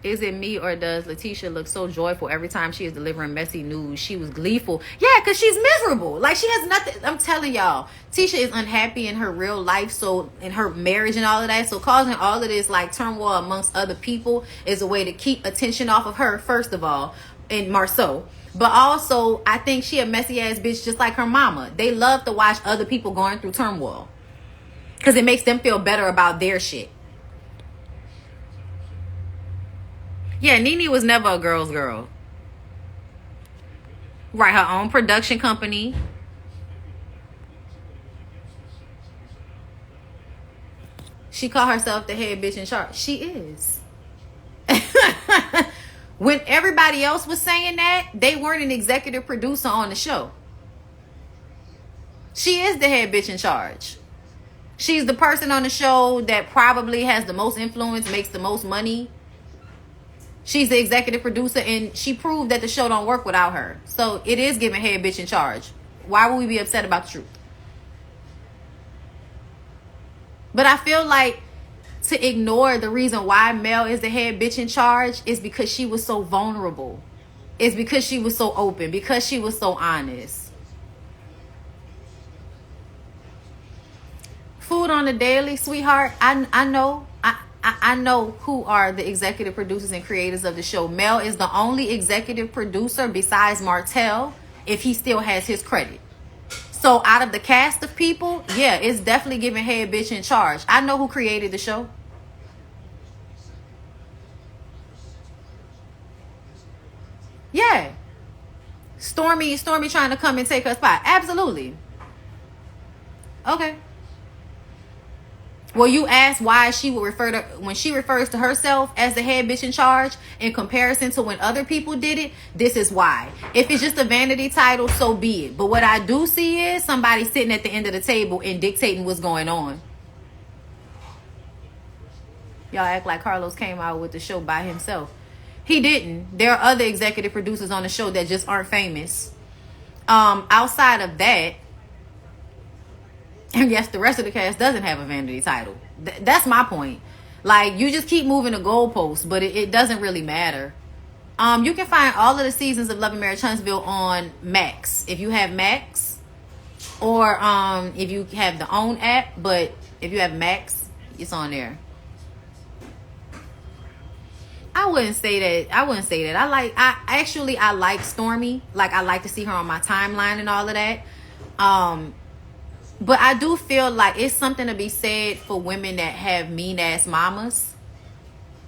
Is it me, or does Letitia look so joyful every time she is delivering messy news? She was gleeful. Yeah, because she's miserable. Like, she has nothing. I'm telling y'all, Tisha is unhappy in her real life, so in her marriage and all of that. So causing all of this, like, turmoil amongst other people is a way to keep attention off of her, first of all, and Marceau. But also, I think she a messy ass bitch just like her mama. They love to watch other people going through turmoil because it makes them feel better about their shit. Yeah, Nene was never a girl's girl. Right, her own production company. She called herself the head bitch in charge. She is. When everybody else was saying that, they weren't an executive producer on the show. She is the head bitch in charge. She's the person on the show that probably has the most influence, makes the most money. She's the executive producer, and she proved that the show don't work without her. So it is giving head bitch in charge. Why would we be upset about the truth? But I feel like to ignore the reason why Mel is the head bitch in charge is because she was so vulnerable. It's because she was so open, because she was so honest. Food on on the daily, sweetheart, I know. I know who are the executive producers and creators of the show. Mel is the only executive producer besides Martell, if he still has his credit. So out of the cast of people, yeah, it's definitely giving head bitch in charge. I know who created the show. Yeah. Stormy trying to come and take her spot. Absolutely. Okay. Well, you asked why she would refer to, when she refers to herself as the head bitch in charge in comparison to when other people did it, this is why. If it's just a vanity title, so be it. But what I do see is somebody sitting at the end of the table and dictating what's going on. Y'all act like Carlos came out with the show by himself. He didn't. There are other executive producers on the show that just aren't famous. Outside of that, and yes, the rest of the cast doesn't have a vanity title. That's my point. Like, you just keep moving the goalposts, but it doesn't really matter. You can find all of the seasons of Love and Marriage Huntsville on Max. If you have Max, or if you have the OWN app, but if you have Max, it's on there. I wouldn't say that. I like Stormy. Like, I like to see her on my timeline and all of that. But I do feel like it's something to be said for women that have mean ass mamas.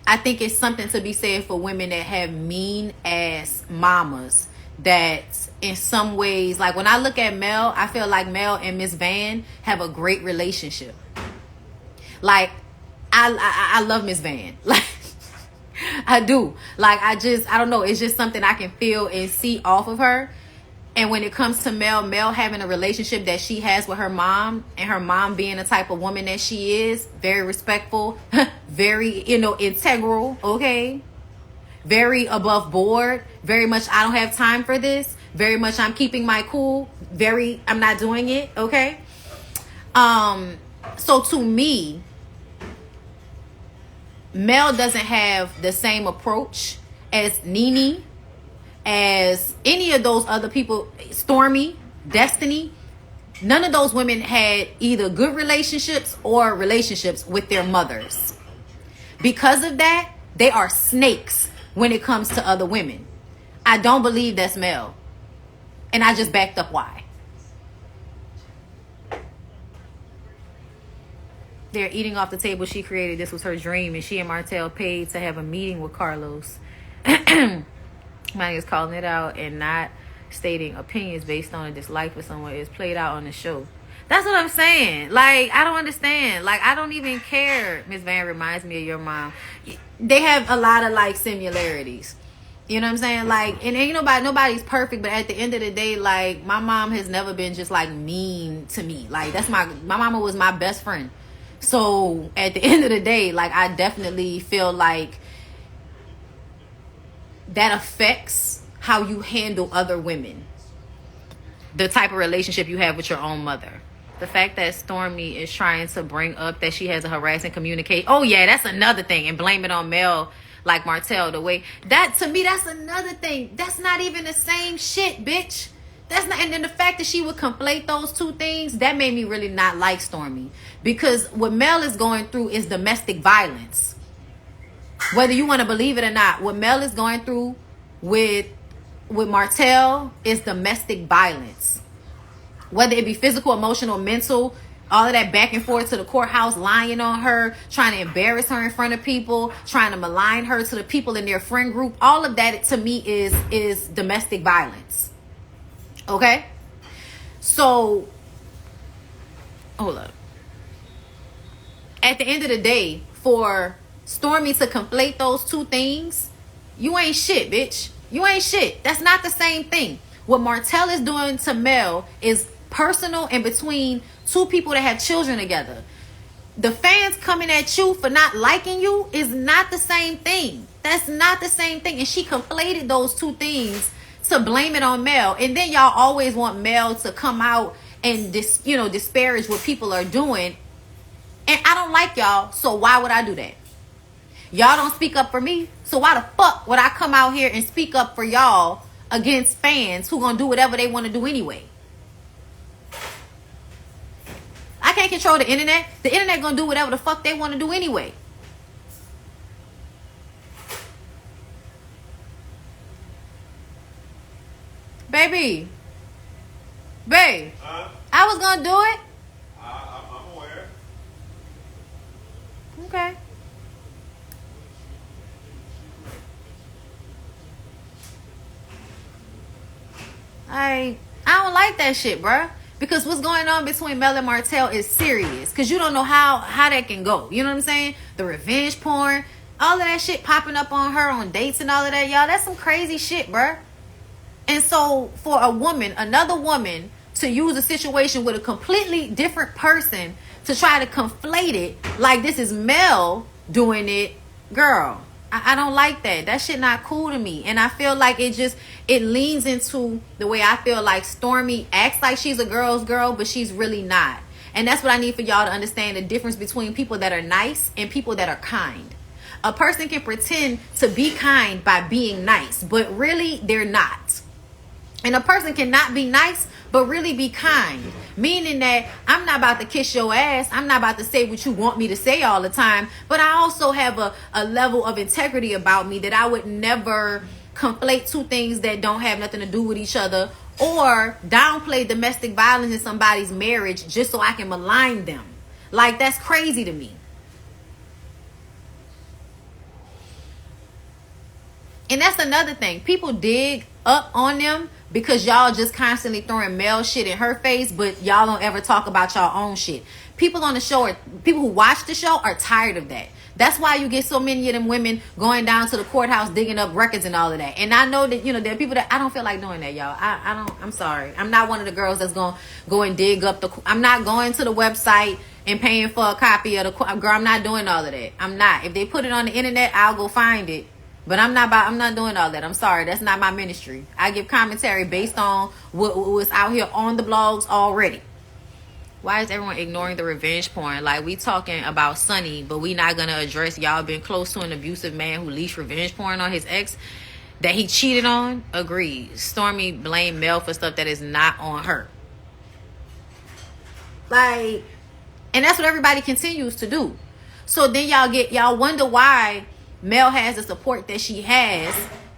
I think it's something to be said for women that have mean ass mamas that in some ways, like when I look at Mel, I feel like Mel and Miss Van have a great relationship. Like, I love Miss Van. Like, I do. Like, I don't know. It's just something I can feel and see off of her. And when it comes to Mel having a relationship that she has with her mom, and her mom being the type of woman that she is, very respectful, very, integral, okay? Very above board, very much I don't have time for this, very much I'm keeping my cool, very I'm not doing it, okay? So to me, Mel doesn't have the same approach as Nene, as any of those other people, Stormy, Destiny. None of those women had either good relationships or relationships with their mothers. Because of that, they are snakes when it comes to other women. I don't believe that's Mel. And I just backed up why. They're eating off the table she created. This was her dream, and she and Martell paid to have a meeting with Carlos. Mine is calling it out and not stating opinions based on a dislike for someone is played out on the show. That's what I'm saying. Like, I don't understand. Like, I don't even care. Miss Van reminds me of your mom. They have a lot of, like, similarities. You know what I'm saying? Like, and ain't nobody's perfect, but at the end of the day, like, my mom has never been just, like, mean to me. Like, that's my mama was my best friend. So, at the end of the day, like, I definitely feel like that affects how you handle other women. The type of relationship you have with your own mother. The fact that Stormy is trying to bring up that she has a harassing communicate. Oh yeah, that's another thing. And blame it on Mel, like Martell, the way. That, to me, that's another thing. That's not even the same shit, bitch. That's not. And then the fact that she would conflate those two things, that made me really not like Stormy. Because what Mel is going through is domestic violence. Whether you want to believe it or not, what Mel is going through with Martell is domestic violence. Whether it be physical, emotional, mental, all of that back and forth to the courthouse, lying on her, trying to embarrass her in front of people, trying to malign her to the people in their friend group. All of that, to me, is domestic violence. Okay? So, hold up. At the end of the day, for Stormy to conflate those two things, you ain't shit, bitch. You ain't shit. That's not the same thing. What Martell is doing to Mel is personal and between two people that have children together. The fans coming at you for not liking you is not the same thing. That's not the same thing. And she conflated those two things to blame it on Mel. And then y'all always want Mel to come out and disparage what people are doing. And I don't like y'all, so why would I do that? Y'all don't speak up for me, so why the fuck would I come out here and speak up for y'all against fans who gonna do whatever they want to do anyway? I can't can't control the internet gonna do whatever the fuck they want to do anyway. Babe, I was gonna do it. I'm aware. Okay. I don't like that shit, bruh. Because what's going on between Mel and Martell is serious. Because you don't know how that can go. You know what I'm saying? The revenge porn, all of that shit popping up on her on dates and all of that, y'all. That's some crazy shit, bruh. And so for a woman, another woman, to use a situation with a completely different person to try to conflate it like this is Mel doing it, girl, I don't like that. That shit not cool to me. And I feel like it leans into the way I feel like Stormy acts like she's a girl's girl, but she's really not. And that's what I need for y'all to understand, the difference between people that are nice and people that are kind. A person can pretend to be kind by being nice, but really they're not. And a person cannot be nice, but really be kind. Meaning that I'm not about to kiss your ass. I'm not about to say what you want me to say all the time. But I also have a level of integrity about me that I would never conflate two things that don't have nothing to do with each other, or downplay domestic violence in somebody's marriage just so I can malign them. Like, that's crazy to me. And that's another thing. People dig up on them because y'all just constantly throwing male shit in her face, but y'all don't ever talk about y'all own shit. People on the show, people who watch the show are tired of that. That's why you get so many of them women going down to the courthouse digging up records and all of that. And I know that, you know, there are people that I don't feel like doing that, y'all. I'm sorry. I'm not one of the girls that's going to go and dig up I'm not going to the website and paying for a copy of the girl. I'm not doing all of that. I'm not. If they put it on the internet, I'll go find it. But I'm not doing all that. I'm sorry. That's not my ministry. I give commentary based on what's out here on the blogs already. Why is everyone ignoring the revenge porn? Like, we talking about Sonny, but we not going to address y'all been close to an abusive man who leashed revenge porn on his ex that he cheated on? Agreed. Stormy blamed Mel for stuff that is not on her. Like, and that's what everybody continues to do. So then y'all wonder why Mel has the support that she has.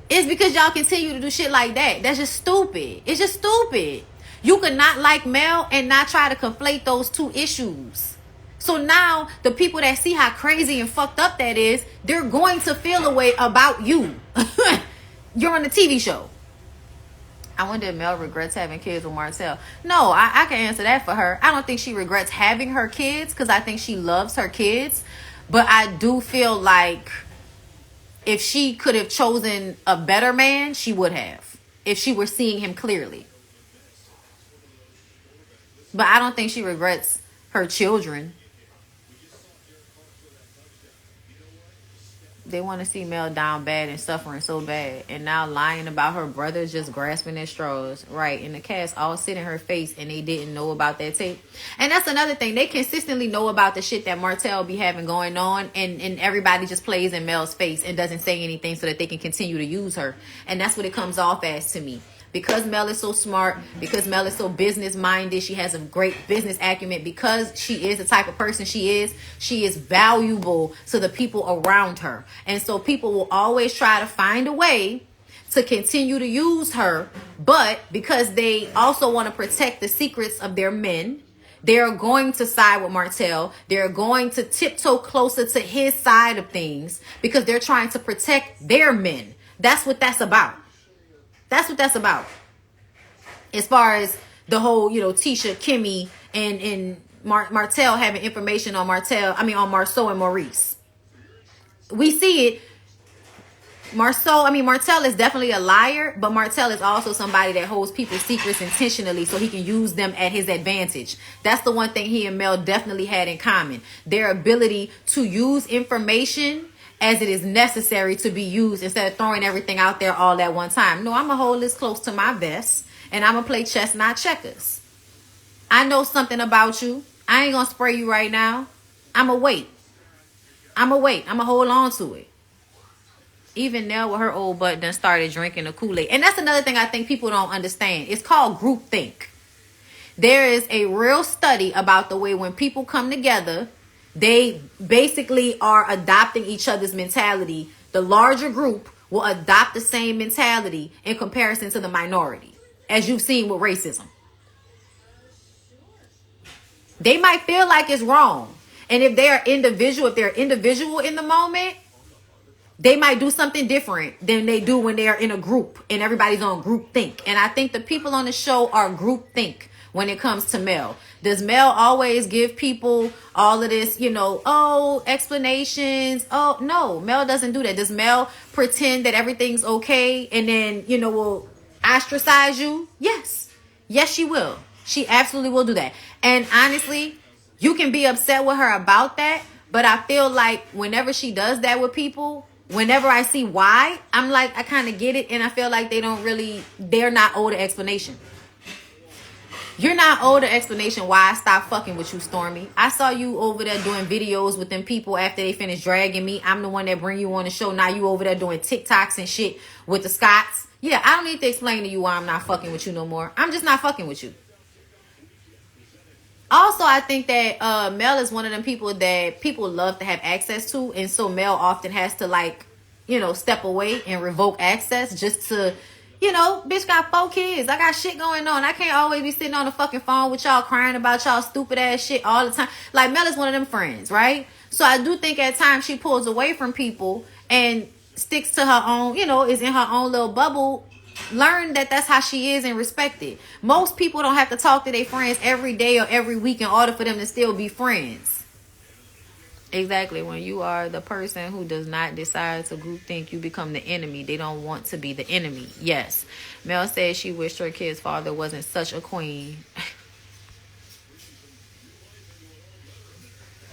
It's because y'all continue to do shit like that. That's just stupid. It's just stupid. You could not like Mel and not try to conflate those two issues. So now the people that see how crazy and fucked up that is, they're going to feel a way about you. You're on the TV show. I wonder if Mel regrets having kids with Martell. No, I can answer that for her. I don't think she regrets having her kids because I think she loves her kids. But I do feel like if she could have chosen a better man, she would have. If she were seeing him clearly. But I don't think she regrets her children. They want to see Mel down bad and suffering so bad. And now lying about her brothers just grasping at straws. Right. And the cast all sit in her face and they didn't know about that tape. And that's another thing. They consistently know about the shit that Martell be having going on. And everybody just plays in Mel's face and doesn't say anything so that they can continue to use her. And that's what it comes off as to me. Because Mel is so smart, because Mel is so business minded, she has a great business acumen, because she is the type of person she is valuable to the people around her. And so people will always try to find a way to continue to use her, but because they also want to protect the secrets of their men, they're going to side with Martell. They're going to tiptoe closer to his side of things because they're trying to protect their men. That's what that's about. That's what that's about. As far as the whole, Tisha, Kimmy, and Martell having information on Marceau and Maurice. We see it. Martell is definitely a liar, but Martell is also somebody that holds people's secrets intentionally so he can use them at his advantage. That's the one thing he and Mel definitely had in common. Their ability to use information as it is necessary to be used instead of throwing everything out there all at one time. No, I'm going to hold this close to my vest and I'm going to play chess, not checkers. I know something about you. I ain't going to spray you right now. I'm going to wait. I'm going to hold on to it. Even Nell with her old butt done started drinking the Kool-Aid. And that's another thing I think people don't understand. It's called groupthink. There is a real study about the way when people come together, they basically are adopting each other's mentality. The larger group will adopt the same mentality in comparison to the minority, as you've seen with racism. They might feel like it's wrong. And if they're individual in the moment, they might do something different than they do when they're in a group and everybody's on group think. And I think the people on the show are group think when it comes to Mel. Does Mel always give people all of this, explanations? Oh, no, Mel doesn't do that. Does Mel pretend that everything's okay and then, will ostracize you? Yes. Yes, she will. She absolutely will do that. And honestly, you can be upset with her about that. But I feel like whenever she does that with people, whenever I see why, I'm like, I kind of get it. And I feel like they're not owed an explanation. You're not owed an explanation why I stopped fucking with you, Stormy. I saw you over there doing videos with them people after they finished dragging me. I'm the one that bring you on the show. Now you over there doing TikToks and shit with the Scots. Yeah, I don't need to explain to you why I'm not fucking with you no more. I'm just not fucking with you. Also, I think that Mel is one of them people that people love to have access to. And so Mel often has to step away and revoke access just to, bitch got 4 kids. I got shit going on. I can't always be sitting on the fucking phone with y'all crying about y'all stupid ass shit all the time. Like Mel is one of them friends, right? So I do think at times she pulls away from people and sticks to her own, is in her own little bubble. Learn that that's how she is and respect it. Most people don't have to talk to their friends every day or every week in order for them to still be friends. Exactly. When you are the person who does not decide to groupthink, you become the enemy. They don't want to be the enemy. Yes. Mel said she wished her kid's father wasn't such a queen.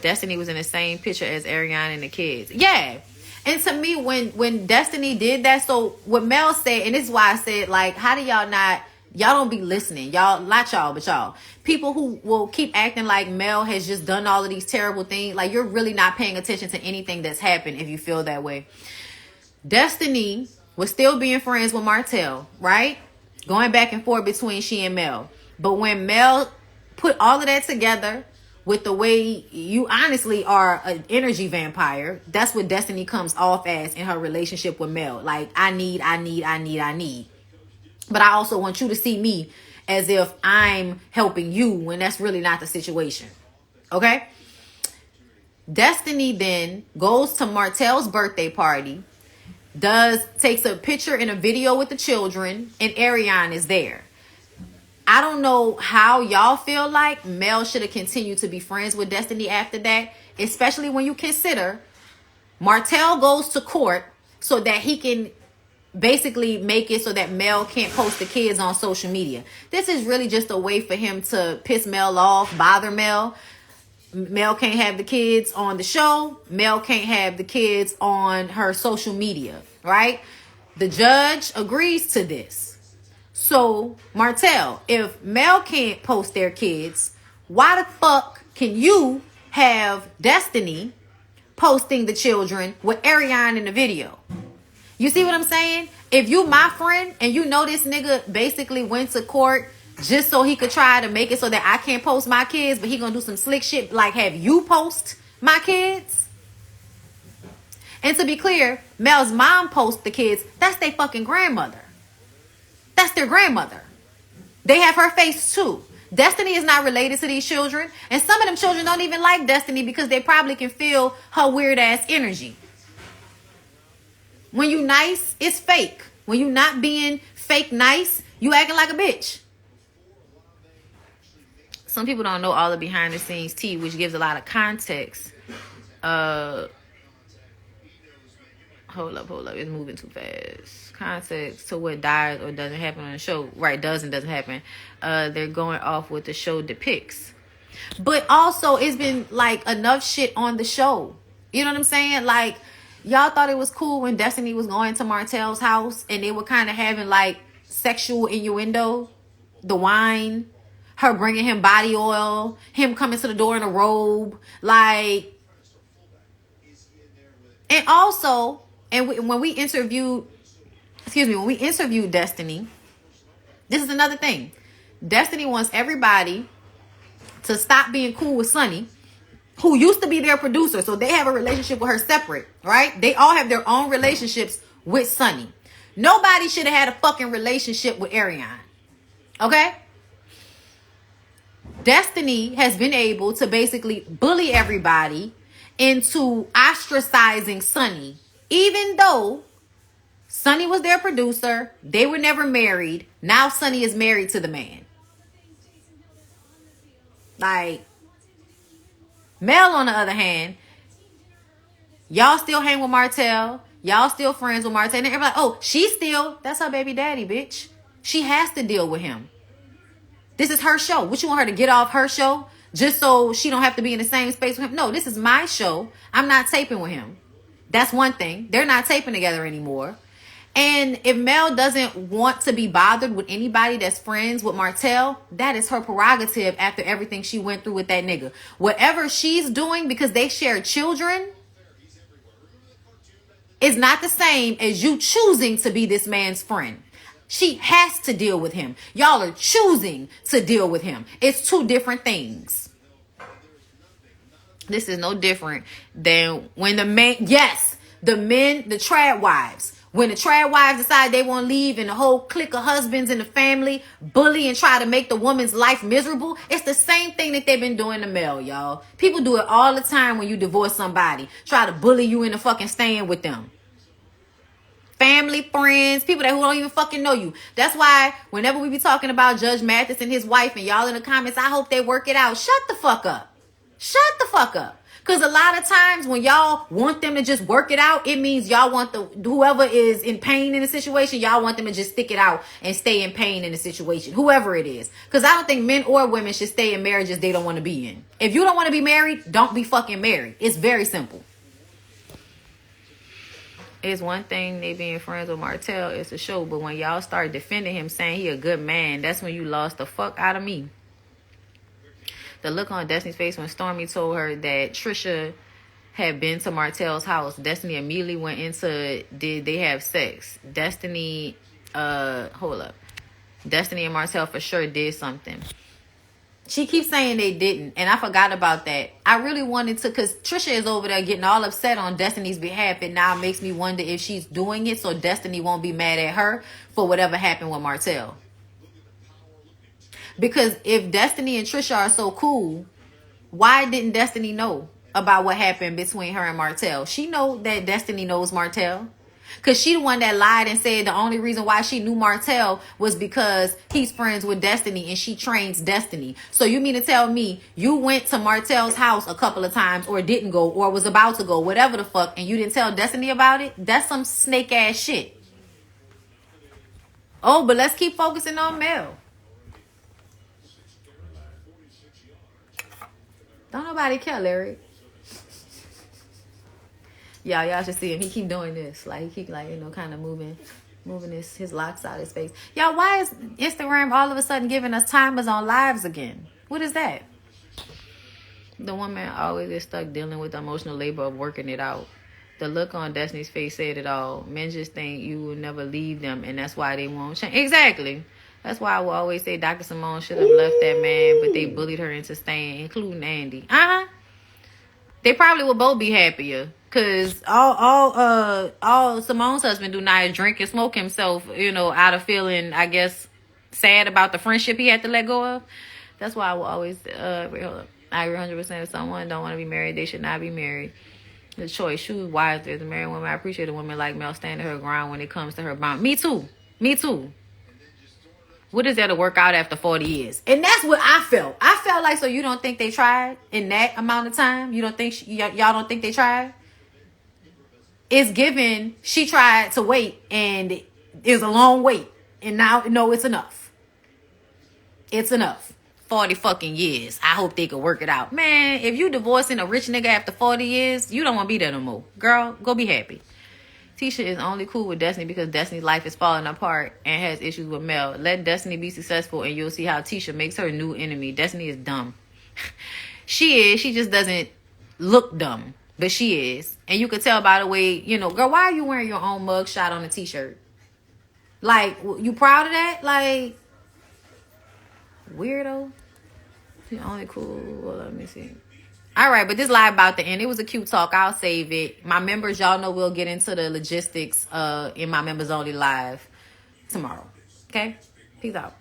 Destiny was in the same picture as Ariana and the kids. Yeah. And to me, when Destiny did that, so what Mel said, and this is why I said, like, how do y'all don't be listening. Y'all, not y'all, but y'all. People who will keep acting like Mel has just done all of these terrible things. Like, you're really not paying attention to anything that's happened if you feel that way. Destiny was still being friends with Martell, right? Going back and forth between she and Mel. But when Mel put all of that together with the way you honestly are an energy vampire, that's what Destiny comes off as in her relationship with Mel. Like, I need. But I also want you to see me as if I'm helping you when that's really not the situation. Okay? Destiny then goes to Martell's birthday party, takes a picture and a video with the children, and Ariane is there. I don't know how y'all feel like Mel should have continued to be friends with Destiny after that, especially when you consider Martell goes to court so that he can basically make it so that Mel can't post the kids on social media. This is really just a way for him to piss Mel off, bother Mel. Mel can't have the kids on the show. Mel can't have the kids on her social media, right? The judge agrees to this. So, Martell, if Mel can't post their kids, why the fuck can you have Destiny posting the children with Ariane in the video? You see what I'm saying? If you my friend and you know this nigga basically went to court just so he could try to make it so that I can't post my kids, but he gonna do some slick shit like have you post my kids? And to be clear, Mel's mom posts the kids. That's their fucking grandmother. That's their grandmother. They have her face too. Destiny is not related to these children. And some of them children don't even like Destiny because they probably can feel her weird ass energy. When you nice, it's fake. When you not being fake nice, you acting like a bitch. Some people don't know all the behind the scenes tea, which gives a lot of context. Hold up. It's moving too fast. Context to what dies or doesn't happen on the show. Right, doesn't happen. They're going off what the show depicts. But also, it's been like enough shit on the show. You know what I'm saying? Like, y'all thought it was cool when Destiny was going to Martell's house and they were kind of having like sexual innuendo. The wine, her bringing him body oil, him coming to the door in a robe. Like, and also, when we interviewed Destiny, this is another thing. Destiny wants everybody to stop being cool with Sonny, who used to be their producer. So they have a relationship with her separate, right? They all have their own relationships with Sonny. Nobody should have had a fucking relationship with Ariane. Okay? Destiny has been able to basically bully everybody into ostracizing Sonny, even though Sonny was their producer. They were never married. Now Sonny is married to the man. Like, Mel, on the other hand, y'all still hang with Martell. Y'all still friends with Martell. And everybody, oh, that's her baby daddy, bitch. She has to deal with him. This is her show. What, you want her to get off her show just so she don't have to be in the same space with him? No, this is my show. I'm not taping with him. That's one thing. They're not taping together anymore. And if Mel doesn't want to be bothered with anybody that's friends with Martell, that is her prerogative after everything she went through with that nigga. Whatever she's doing because they share children is not the same as you choosing to be this man's friend. She has to deal with him. Y'all are choosing to deal with him. It's two different things. This is no different than when the trad wives. When the trad wives decide they want to leave and the whole clique of husbands in the family bully and try to make the woman's life miserable, it's the same thing that they've been doing to Mel, y'all. People do it all the time when you divorce somebody. Try to bully you into fucking staying with them. Family, friends, people who don't even fucking know you. That's why whenever we be talking about Judge Mathis and his wife and y'all in the comments, I hope they work it out. Shut the fuck up. Shut the fuck up. Because a lot of times when y'all want them to just work it out, it means y'all want whoever is in pain in the situation, y'all want them to just stick it out and stay in pain in the situation, whoever it is. Because I don't think men or women should stay in marriages they don't want to be in. If you don't want to be married, don't be fucking married. It's very simple. It's one thing they being friends with Martell, it's a show, but when y'all start defending him saying he a good man, that's when you lost the fuck out of me. The look on Destiny's face when Stormy told her that Trisha had been to Martell's house, Destiny immediately went into, did they have sex? Destiny, hold up. Destiny and Martell for sure did something. She keeps saying they didn't, and I forgot about that. I really wanted to, because Trisha is over there getting all upset on Destiny's behalf, and now it makes me wonder if she's doing it so Destiny won't be mad at her for whatever happened with Martell. Because if Destiny and Trisha are so cool, why didn't Destiny know about what happened between her and Martell? She know that Destiny knows Martell. Because she the one that lied and said the only reason why she knew Martell was because he's friends with Destiny and she trains Destiny. So you mean to tell me you went to Martell's house a couple of times or didn't go or was about to go, whatever the fuck, and you didn't tell Destiny about it? That's some snake ass shit. Oh, but let's keep focusing on Mel. Don't nobody care, Larry. Y'all should see him. He keep doing this. Like, he keep, like, you know, kind of moving his locks out of his face. Y'all, why is Instagram all of a sudden giving us timers on lives again? What is that? The woman always gets stuck dealing with the emotional labor of working it out. The look on Destiny's face said it all. Men just think you will never leave them, and that's why they won't change. Exactly. That's why I will always say Dr. Simone should have left that man, but they bullied her into staying, including Andy. They probably would both be happier. Cause all Simone's husband do now is drink and smoke himself, you know, out of feeling, I guess, sad about the friendship he had to let go of. That's why I will always I agree 100%. If someone don't want to be married, they should not be married. The choice, choose wisely. As a married woman, I appreciate a woman like Mel standing her ground when it comes to her bond. Me too. What is there to work out after 40 years? And that's what I felt. I felt like, so you don't think they tried in that amount of time? You don't think y'all don't think they tried? It's given she tried to wait and it was a long wait. And now, no, it's enough. It's enough. 40 fucking years. I hope they could work it out. Man, if you divorcing a rich nigga after 40 years, you don't want to be there no more. Girl, go be happy. Tisha is only cool with Destiny because Destiny's life is falling apart and has issues with Mel. Let Destiny be successful and you'll see how Tisha makes her new enemy. Destiny is dumb. She is. She just doesn't look dumb. But she is. And you could tell by the way, you know, girl, why are you wearing your own mug shot on a t-shirt? Like, you proud of that? Like, Weirdo. The only cool. Well, let me see. All right, but this live about to end. It was a cute talk. I'll save it. My members, y'all know we'll get into the logistics in my members only live tomorrow. Okay? Peace out.